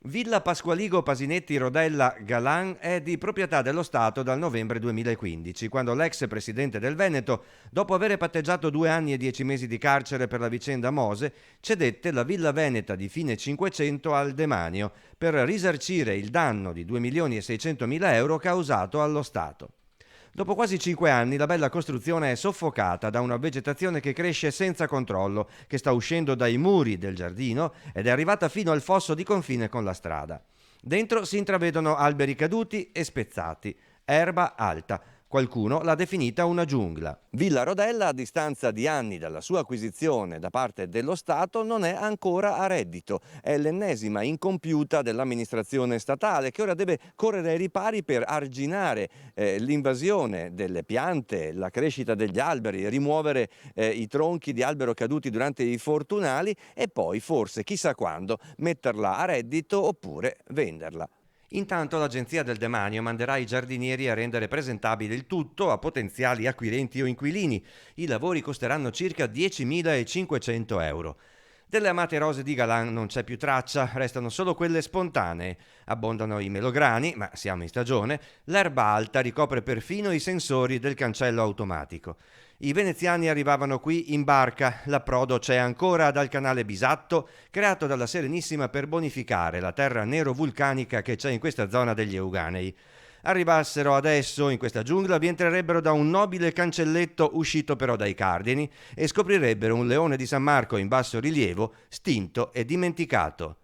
Villa Pasqualigo Pasinetti Rodella Galan è di proprietà dello Stato dal novembre 2015, quando l'ex presidente del Veneto, dopo aver patteggiato 2 anni e 10 mesi di carcere per la vicenda Mose, cedette la Villa Veneta di fine Cinquecento al demanio per risarcire il danno di 2.600.000 euro causato allo Stato. Dopo quasi 5 anni la bella costruzione è soffocata da una vegetazione che cresce senza controllo, che sta uscendo dai muri del giardino ed è arrivata fino al fosso di confine con la strada. Dentro si intravedono alberi caduti e spezzati, erba alta. Qualcuno l'ha definita una giungla. Villa Rodella, a distanza di anni dalla sua acquisizione da parte dello Stato, non è ancora a reddito. È l'ennesima incompiuta dell'amministrazione statale che ora deve correre ai ripari per arginare l'invasione delle piante, la crescita degli alberi, rimuovere i tronchi di albero caduti durante i fortunali e poi, forse chissà quando, metterla a reddito oppure venderla. Intanto l'Agenzia del Demanio manderà i giardinieri a rendere presentabile il tutto a potenziali acquirenti o inquilini. I lavori costeranno circa 10.500 euro. Delle amate rose di Galan non c'è più traccia, restano solo quelle spontanee. Abbondano i melograni, ma siamo in stagione, l'erba alta ricopre perfino i sensori del cancello automatico. I veneziani arrivavano qui in barca, l'approdo c'è ancora dal canale Bisatto, creato dalla Serenissima per bonificare la terra nero-vulcanica che c'è in questa zona degli Euganei. Arrivassero adesso in questa giungla, vi entrerebbero da un nobile cancelletto uscito però dai cardini e scoprirebbero un leone di San Marco in basso rilievo, stinto e dimenticato.